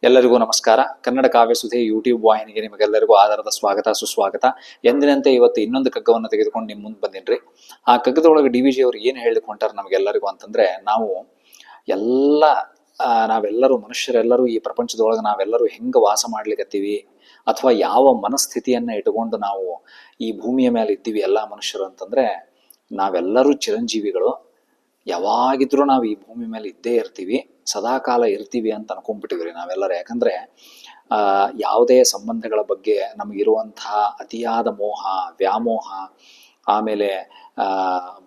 ಎಲ್ಲರಿಗೂ ನಮಸ್ಕಾರ. ಕನ್ನಡ ಕಾವ್ಯಸುಧೆ ಯೂಟ್ಯೂಬ್ ವಾಹಿನಿಗೆ ನಿಮಗೆಲ್ಲರಿಗೂ ಆಧಾರದ ಸ್ವಾಗತ ಸುಸ್ವಾಗತ. ಎಂದಿನಂತೆ ಇವತ್ತು ಇನ್ನೊಂದು ಕಗ್ಗವನ್ನು ತೆಗೆದುಕೊಂಡು ನಿಮ್ಮ ಮುಂದೆ ಬಂದಿನ್ರಿ. ಆ ಕಗ್ಗದೊಳಗೆ DVG ಅವರು ಏನು ಹೇಳಿಕೊಂಟಾರ ನಮಗೆಲ್ಲರಿಗೂ ಅಂತಂದ್ರೆ, ನಾವೆಲ್ಲರೂ ಮನುಷ್ಯರೆಲ್ಲರೂ ಈ ಪ್ರಪಂಚದೊಳಗೆ ನಾವೆಲ್ಲರೂ ಹೆಂಗೆ ವಾಸ ಮಾಡ್ಲಿಕ್ಕತ್ತೀವಿ, ಅಥವಾ ಯಾವ ಮನಸ್ಥಿತಿಯನ್ನ ಇಟ್ಟುಕೊಂಡು ನಾವು ಈ ಭೂಮಿಯ ಮೇಲೆ ಇದ್ದೀವಿ ಎಲ್ಲ ಮನುಷ್ಯರು ಅಂತಂದ್ರೆ, ನಾವೆಲ್ಲರೂ ಚಿರಂಜೀವಿಗಳು. ಯಾವಾಗಿದ್ರೂ ನಾವು ಈ ಭೂಮಿ ಮೇಲೆ ಇದ್ದೇ ಇರ್ತೀವಿ, ಸದಾಕಾಲ ಇರ್ತೀವಿ ಅಂತ ಅನ್ಕೊಂಡ್ಬಿಟ್ಟಿವ್ರಿ ನಾವೆಲ್ಲರೂ. ಯಾಕಂದ್ರೆ ಯಾವುದೇ ಸಂಬಂಧಗಳ ಬಗ್ಗೆ ನಮಗಿರುವಂತಹ ಅತಿಯಾದ ಮೋಹ, ವ್ಯಾಮೋಹ, ಆಮೇಲೆ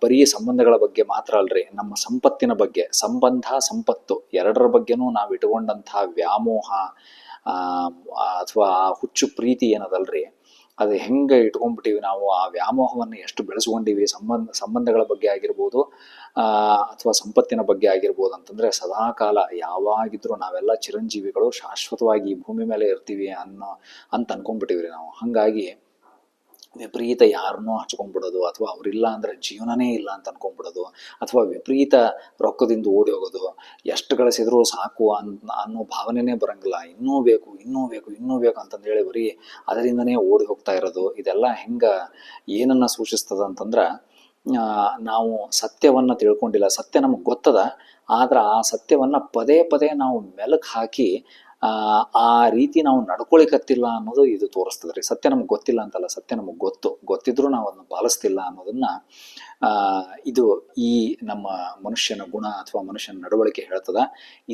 ಬರೀ ಸಂಬಂಧಗಳ ಬಗ್ಗೆ ಮಾತ್ರ ಅಲ್ರಿ, ನಮ್ಮ ಸಂಪತ್ತಿನ ಬಗ್ಗೆ, ಸಂಬಂಧ ಸಂಪತ್ತು ಎರಡರ ಬಗ್ಗೆನೂ ನಾವು ಇಟ್ಕೊಂಡಂತಹ ವ್ಯಾಮೋಹ ಅಥವಾ ಹುಚ್ಚು ಪ್ರೀತಿ ಏನದಲ್ರಿ, ಅದು ಹೆಂಗೆ ಇಟ್ಕೊಂಡ್ಬಿಟ್ಟಿವಿ ನಾವು. ಆ ವ್ಯಾಮೋಹವನ್ನು ಎಷ್ಟು ಬೆಳೆಸ್ಕೊಂಡಿವಿ, ಸಂಬಂಧಗಳ ಬಗ್ಗೆ ಆಗಿರ್ಬೋದು ಅಥವಾ ಸಂಪತ್ತಿನ ಬಗ್ಗೆ ಆಗಿರ್ಬೋದು ಅಂತಂದ್ರೆ, ಸದಾಕಾಲ ಯಾವಾಗಿದ್ರು ನಾವೆಲ್ಲ ಚಿರಂಜೀವಿಗಳು, ಶಾಶ್ವತವಾಗಿ ಈ ಭೂಮಿ ಮೇಲೆ ಇರ್ತೀವಿ ಅಂತ ಅನ್ಕೊಂಡ್ಬಿಟ್ಟಿವ್ರಿ ನಾವು. ಹಂಗಾಗಿ ವಿಪರೀತ ಯಾರನ್ನೋ ಹಚ್ಕೊಂಡ್ಬಿಡೋದು, ಅಥವಾ ಅವ್ರಿಲ್ಲ ಅಂದ್ರೆ ಜೀವನನೇ ಇಲ್ಲ ಅಂತ ಅನ್ಕೊಂಡ್ಬಿಡೋದು, ಅಥವಾ ವಿಪರೀತ ರೊಕ್ಕದಿಂದ ಓಡಿ ಹೋಗೋದು, ಎಷ್ಟು ಗಳಿಸಿದ್ರು ಸಾಕು ಅನ್ನೋ ಭಾವನೆನೇ ಬರಂಗಿಲ್ಲ. ಇನ್ನೂ ಬೇಕು ಇನ್ನೂ ಬೇಕು ಇನ್ನೂ ಬೇಕು ಅಂತಂದು ಹೇಳಿ ಬರೀ ಅದರಿಂದನೇ ಓಡಿ ಹೋಗ್ತಾ ಇರೋದು. ಇದೆಲ್ಲ ಏನನ್ನ ಸೂಚಿಸ್ತದ ಅಂತಂದ್ರ, ನಾವು ಸತ್ಯವನ್ನ ತಿಳ್ಕೊಂಡಿಲ್ಲ. ಸತ್ಯ ನಮಗೆ ಗೊತ್ತದ, ಆದ್ರ ಆ ಸತ್ಯವನ್ನ ಪದೇ ಪದೇ ನಾವು ಮೆಲುಕು ಹಾಕಿ ಆ ರೀತಿ ನಾವು ನಡ್ಕೊಳಿಕತ್ತಿಲ್ಲ ಅನ್ನೋದು ಇದು ತೋರಿಸ್ತದ್ರಿ. ಸತ್ಯ ನಮ್ಗೆ ಗೊತ್ತಿಲ್ಲ ಅಂತಲ್ಲ, ಸತ್ಯ ನಮಗೆ ಗೊತ್ತಿದ್ರು ನಾವು ಅದನ್ನ ಪಾಲಿಸ್ತಿಲ್ಲ ಅನ್ನೋದನ್ನ ಇದು ಈ ನಮ್ಮ ಮನುಷ್ಯನ ಗುಣ ಅಥವಾ ಮನುಷ್ಯನ ನಡವಳಿಕೆ ಹೇಳ್ತದ.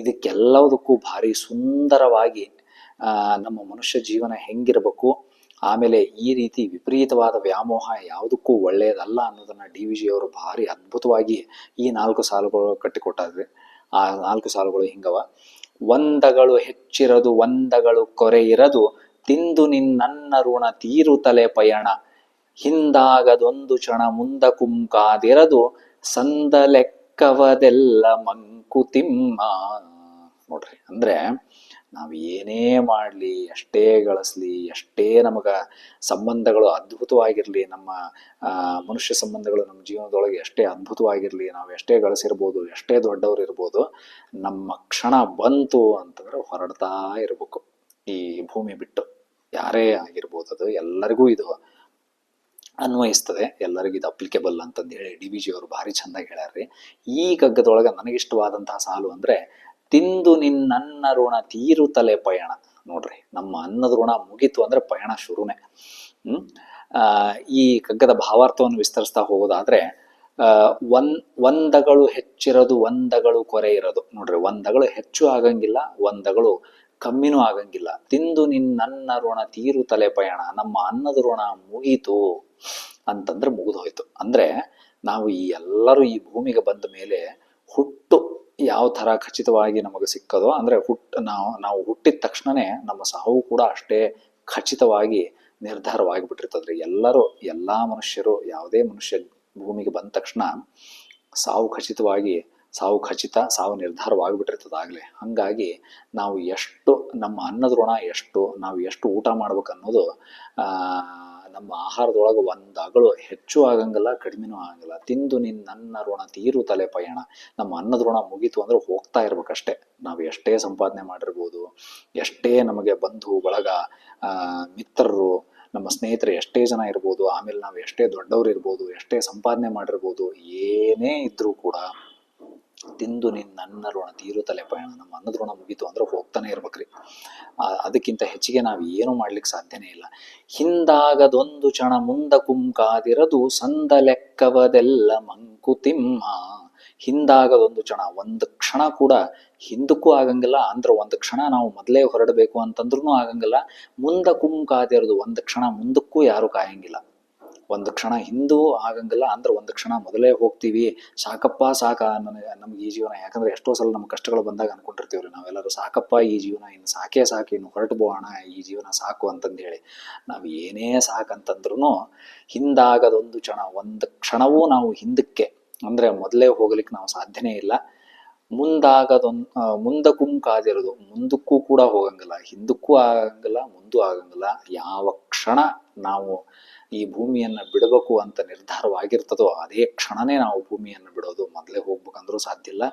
ಇದಕ್ಕೆಲ್ಲದಕ್ಕೂ ಭಾರಿ ಸುಂದರವಾಗಿ ನಮ್ಮ ಮನುಷ್ಯ ಜೀವನ ಹೆಂಗಿರಬೇಕು, ಆಮೇಲೆ ಈ ರೀತಿ ವಿಪರೀತವಾದ ವ್ಯಾಮೋಹ ಯಾವುದಕ್ಕೂ ಒಳ್ಳೆಯದಲ್ಲ ಅನ್ನೋದನ್ನ DVG ಅವರು ಭಾರಿ ಅದ್ಭುತವಾಗಿ ಈ 4 ಸಾಲುಗಳು ಕಟ್ಟಿಕೊಟ್ಟಾರ್ರಿ. ಆ 4 ಸಾಲುಗಳು ಹಿಂಗವ: ಒಂದಗಳು ಹೆಚ್ಚಿರದು ಒಂದಗಳು ಕೊರೆಯಿರದು, ತಿಂದು ನಿನ್ನನ್ನ ಋಣ ತೀರುತ್ತಲೆ ಪಯಣ, ಹಿಂದಾಗದೊಂದು ಕ್ಷಣ ಮುಂದಕುಂಕಾದಿರದು, ಸಂದ ಲೆಕ್ಕವದೆಲ್ಲ ಮಂಕುತಿಮ್ಮ. ನೋಡ್ರಿ, ಅಂದ್ರೆ ನಾವು ಏನೇ ಮಾಡ್ಲಿ, ಎಷ್ಟೇ ಗಳಿಸ್ಲಿ, ಎಷ್ಟೇ ನಮಗ ಸಂಬಂಧಗಳು ಅದ್ಭುತವಾಗಿರ್ಲಿ, ನಮ್ಮ ಮನುಷ್ಯ ಸಂಬಂಧಗಳು ನಮ್ಮ ಜೀವನದೊಳಗೆ ಎಷ್ಟೇ ಅದ್ಭುತವಾಗಿರ್ಲಿ, ನಾವು ಎಷ್ಟೇ ಗಳಿಸಿರ್ಬೋದು, ಎಷ್ಟೇ ದೊಡ್ಡವರು ಇರ್ಬೋದು, ನಮ್ಮ ಕ್ಷಣ ಬಂತು ಅಂತಂದ್ರೆ ಹೊರಡ್ತಾ ಇರ್ಬೇಕು ಈ ಭೂಮಿ ಬಿಟ್ಟು. ಯಾರೇ ಆಗಿರ್ಬೋದು, ಅದು ಎಲ್ಲರಿಗೂ ಇದು ಅನ್ವಯಿಸ್ತದೆ, ಎಲ್ಲರಿಗೂ ಇದು ಅಪ್ಲಿಕೇಬಲ್ ಅಂತಂದು ಹೇಳಿ DVG ಅವರು ಭಾರಿ ಚಂದಾಗಿ ಹೇಳ್ಯಾರ್ರಿ. ಈ ಕಗ್ಗದೊಳಗ ನನಗಿಷ್ಟವಾದಂತಹ ಸಾಲು ಅಂದ್ರೆ, ತಿಂದು ನಿನ್ನನ್ನ ಋಣ ತೀರುತ್ತಲೆ ಪಯಣ. ನೋಡ್ರಿ, ನಮ್ಮ ಅನ್ನದ ಋಣ ಮುಗಿತು ಅಂದ್ರೆ ಪಯಣ ಶುರುನೇ. ಈ ಕಗ್ಗದ ಭಾವಾರ್ಥವನ್ನು ವಿಸ್ತರಿಸ್ತಾ ಹೋಗೋದಾದ್ರೆ, ಒಂದಗಳು ಹೆಚ್ಚಿರೋದು ಒಂದಗಳು ಕೊರೆ ಇರೋದು. ನೋಡ್ರಿ, ಒಂದಗಳು ಹೆಚ್ಚು ಆಗಂಗಿಲ್ಲ, ಒಂದಗಳು ಕಮ್ಮಿನೂ ಆಗಂಗಿಲ್ಲ. ತಿಂದು ನಿನ್ನನ್ನ ಋಣ ತೀರುತ್ತಲೆ ಪಯಣ, ನಮ್ಮ ಅನ್ನದ ಋಣ ಮುಗೀತು ಅಂತಂದ್ರೆ ಮುಗಿದು ಹೋಯ್ತು. ಅಂದ್ರೆ ನಾವು ಎಲ್ಲರೂ ಈ ಭೂಮಿಗೆ ಬಂದ ಮೇಲೆ ಹುಟ್ಟು ಯಾವ ತರ ಖಚಿತವಾಗಿ ನಮಗೆ ಸಿಕ್ಕದೋ, ಅಂದ್ರೆ ನಾವು ಹುಟ್ಟಿದ ತಕ್ಷಣನೇ ನಮ್ಮ ಸಾವು ಕೂಡ ಅಷ್ಟೇ ಖಚಿತವಾಗಿ ನಿರ್ಧಾರವಾಗಿ ಬಿಟ್ಟಿರ್ತದ್ರಿ. ಎಲ್ಲಾ ಮನುಷ್ಯರು, ಯಾವುದೇ ಮನುಷ್ಯ ಭೂಮಿಗೆ ಬಂದ ತಕ್ಷಣ ಸಾವು ಖಚಿತ, ಸಾವು ನಿರ್ಧಾರವಾಗಿಬಿಟ್ಟಿರ್ತದಾಗ್ಲೇ. ಹಂಗಾಗಿ ನಾವು ನಮ್ಮ ಅನ್ನದ ಋಣ ನಾವು ಎಷ್ಟು ಊಟ ಮಾಡ್ಬೇಕು ಅನ್ನೋದು ನಮ್ಮ ಆಹಾರದೊಳಗೆ ಒಂದಗಳು ಹೆಚ್ಚು ಆಗಂಗಿಲ್ಲ, ಕಡಿಮೆನೂ ಆಗಂಗಿಲ್ಲ. ತಿಂದು ನಿನ್ನನ್ನ ಋಣ ತೀರುತ್ತಲೆ ಪಯಣ, ನಮ್ಮ ಅನ್ನದ ಋಣ ಮುಗೀತು ಅಂದ್ರೆ ಹೋಗ್ತಾ ಇರ್ಬೇಕಷ್ಟೇ. ನಾವು ಎಷ್ಟೇ ಸಂಪಾದನೆ ಮಾಡಿರ್ಬೋದು, ಎಷ್ಟೇ ನಮಗೆ ಬಂಧು ಬಳಗ, ಮಿತ್ರರು, ನಮ್ಮ ಸ್ನೇಹಿತರು ಎಷ್ಟೇ ಜನ ಇರ್ಬೋದು, ಆಮೇಲೆ ನಾವು ಎಷ್ಟೇ ದೊಡ್ಡವ್ರು ಇರ್ಬೋದು, ಎಷ್ಟೇ ಸಂಪಾದನೆ ಮಾಡಿರ್ಬೋದು, ಏನೇ ಇದ್ರೂ ಕೂಡ ತಿಂದು ನಿನ್ನನ್ನ ಋಣ ತೀರುತ್ತಲೆ ಪಯಣ, ನಮ್ಮ ಅನ್ನದ ಋಣ ಮುಗೀತು ಅಂದ್ರೆ ಹೋಗ್ತಾನೆ ಇರ್ಬೇಕ್ರಿ. ಅದಕ್ಕಿಂತ ಹೆಚ್ಚಿಗೆ ನಾವು ಏನು ಮಾಡ್ಲಿಕ್ಕೆ ಸಾಧ್ಯನೇ ಇಲ್ಲ. ಹಿಂದಾಗದೊಂದು ಕ್ಷಣ ಮುಂದಕುಂಕಾದಿರದು, ಸಂದ ಲೆಕ್ಕವದೆಲ್ಲ ಮಂಕುತಿಮ್ಮ. ಹಿಂದಾಗದೊಂದು ಕ್ಷಣ, ಒಂದು ಕ್ಷಣ ಕೂಡ ಹಿಂದಕ್ಕೂ ಆಗಂಗಿಲ್ಲ, ಅಂದ್ರೆ ಒಂದು ಕ್ಷಣ ನಾವು ಮೊದಲೇ ಹೊರಡಬೇಕು ಅಂತಂದ್ರೂ ಆಗಂಗಿಲ್ಲ. ಮುಂದಕುಂಕಾದಿರೋದು, ಒಂದು ಕ್ಷಣ ಮುಂದಕ್ಕೂ ಯಾರು ಕಾಯಂಗಿಲ್ಲ. ಒಂದು ಕ್ಷಣ ಹಿಂದೂ ಆಗಂಗಿಲ್ಲ, ಅಂದ್ರೆ ಒಂದು ಕ್ಷಣ ಮೊದಲೇ ಹೋಗ್ತೀವಿ. ಸಾಕಪ್ಪ ಸಾಕ ನಮ್ಗೆ ಈ ಜೀವನ. ಯಾಕಂದ್ರೆ ಎಷ್ಟೋ ಸಲ ನಮ್ಮ ಕಷ್ಟಗಳು ಬಂದಾಗ ಅನ್ಕೊಂಡಿರ್ತೀವ್ರಿ ನಾವೆಲ್ಲರೂ, ಸಾಕಪ್ಪ ಈ ಜೀವನ, ಇನ್ನು ಸಾಕೇ ಸಾಕು, ಇನ್ನು ಹೊರಟು ಬೋಣ, ಈ ಜೀವನ ಸಾಕು ಅಂತಂದು ಹೇಳಿ. ನಾವು ಏನೇ ಸಾಕಂತಂದ್ರೂ ಹಿಂದಾಗದೊಂದು ಕ್ಷಣ, ಒಂದು ಕ್ಷಣವೂ ನಾವು ಹಿಂದಕ್ಕೆ ಅಂದ್ರೆ ಮೊದಲೇ ಹೋಗ್ಲಿಕ್ಕೆ ನಾವು ಸಾಧ್ಯನೇ ಇಲ್ಲ. ಮುಂದಕುಂಕಾದಿರೋದು, ಮುಂದಕ್ಕೂ ಕೂಡ ಹೋಗಂಗಿಲ್ಲ, ಹಿಂದಕ್ಕೂ ಆಗಂಗಿಲ್ಲ, ಮುಂದೂ ಆಗಂಗಿಲ್ಲ. ಯಾವ ಕ್ಷಣ ನಾವು ಈ ಭೂಮಿಯನ್ನ ಬಿಡಬೇಕು ಅಂತ ನಿರ್ಧಾರವಾಗಿರ್ತದೋ ಅದೇ ಕ್ಷಣನೇ ನಾವು ಭೂಮಿಯನ್ನು ಬಿಡೋದು. ಮೊದಲೇ ಹೋಗ್ಬೇಕಂದ್ರೂ ಸಾಧ್ಯ ಇಲ್ಲ,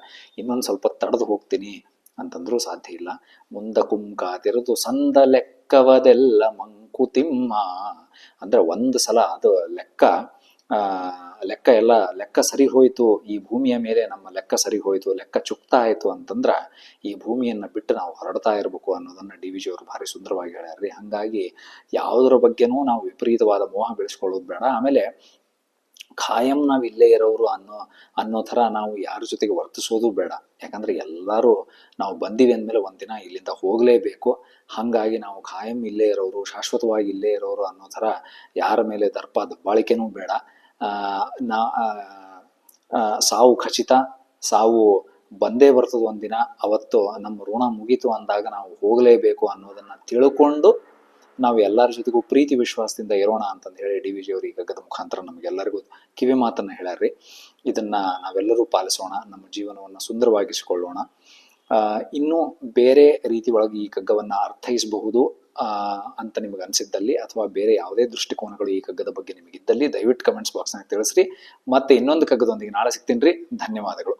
ಇನ್ನೊಂದು ಸ್ವಲ್ಪ ತಡೆದು ಹೋಗ್ತೀನಿ ಅಂತಂದ್ರೂ ಸಾಧ್ಯ ಇಲ್ಲ. ಮುಂದ ಕುಂಕಾತಿರದು ಸಂದ ಲೆಕ್ಕವದೆಲ್ಲ ಮಂಕುತಿಮ್ಮ. ಅಂದ್ರೆ ಒಂದು ಸಲ ಅದು ಲೆಕ್ಕ ಲೆಕ್ಕ ಸರಿ ಹೋಯ್ತು, ಈ ಭೂಮಿಯ ಮೇಲೆ ನಮ್ಮ ಲೆಕ್ಕ ಸರಿ ಹೋಯ್ತು, ಲೆಕ್ಕ ಚುಕ್ತಾ ಆಯ್ತು ಅಂತಂದ್ರ ಈ ಭೂಮಿಯನ್ನ ಬಿಟ್ಟು ನಾವು ಹೊರಡ್ತಾ ಇರ್ಬೇಕು ಅನ್ನೋದನ್ನ ಡಿ ವಿ ಜಿ ಅವರು ಭಾರಿ ಸುಂದರವಾಗಿ ಹೇಳ್ಯಾರ್ರಿ. ಹಂಗಾಗಿ ಯಾವುದರ ಬಗ್ಗೆನೂ ನಾವು ವಿಪರೀತವಾದ ಮೋಹ ಬೆಳೆಸ್ಕೊಳ್ಳೋದು ಬೇಡ. ಆಮೇಲೆ ಖಾಯಂ ನಾವು ಇಲ್ಲೇ ಇರೋರು ಅನ್ನೋ ಥರ ನಾವು ಯಾರ ಜೊತೆಗೆ ವರ್ತಿಸೋದು ಬೇಡ. ಯಾಕಂದ್ರೆ ಎಲ್ಲರೂ ನಾವು ಬಂದೀವಿ ಅಂದಮೇಲೆ ಒಂದಿನ ಇಲ್ಲಿಂದ ಹೋಗಲೇಬೇಕು. ಹಾಗಾಗಿ ನಾವು ಖಾಯಂ ಇಲ್ಲೇ ಇರೋರು, ಶಾಶ್ವತವಾಗಿ ಇಲ್ಲೇ ಇರೋರು ಅನ್ನೋ ಥರ ಯಾರ ಮೇಲೆ ದಬ್ಬಾಳಿಕೆನೂ ಬೇಡ. ಸಾವು ಖಚಿತ, ಸಾವು ಬಂದೇ ಬರ್ತದೆ ಒಂದಿನ. ಅವತ್ತು ನಮ್ಮ ಋಣ ಮುಗೀತು ಅಂದಾಗ ನಾವು ಹೋಗಲೇಬೇಕು ಅನ್ನೋದನ್ನ ತಿಳ್ಕೊಂಡು ನಾವು ಎಲ್ಲರ ಜೊತೆಗೂ ಪ್ರೀತಿ ವಿಶ್ವಾಸದಿಂದ ಇರೋಣ ಅಂತಂದು ಹೇಳಿ ಡಿ ವಿ ಜಿ ಅವರು ಈ ಗಗ್ಗದ ಮುಖಾಂತರ ನಮಗೆಲ್ಲರಿಗೂ ಕಿವಿ ಮಾತನ್ನ ಹೇಳ್ಯಾರ್ರಿ. ಇದನ್ನ ನಾವೆಲ್ಲರೂ ಪಾಲಿಸೋಣ, ನಮ್ಮ ಜೀವನವನ್ನು ಸುಂದರವಾಗಿಸಿಕೊಳ್ಳೋಣ. ಇನ್ನೂ ಬೇರೆ ರೀತಿ ಒಳಗೆ ಈ ಕಗ್ಗವನ್ನ ಅರ್ಥೈಸಬಹುದು ಅಂತ ನಿಮಗೆ ಅನ್ಸಿದ್ದಲ್ಲಿ, ಅಥವಾ ಬೇರೆ ಯಾವುದೇ ದೃಷ್ಟಿಕೋನಗಳು ಈ ಕಗ್ಗದ ಬಗ್ಗೆ ನಿಮಗಿದ್ದಲ್ಲಿ ದಯವಿಟ್ಟು ಕಮೆಂಟ್ಸ್ ಬಾಕ್ಸ್ನಾಗ ತಿಳಿಸ್ರಿ. ಮತ್ತೆ ಇನ್ನೊಂದು ಕಗ್ಗದೊಂದಿಗೆ ನಾಳೆ ಸಿಗ್ತೀನಿ. ಧನ್ಯವಾದಗಳು.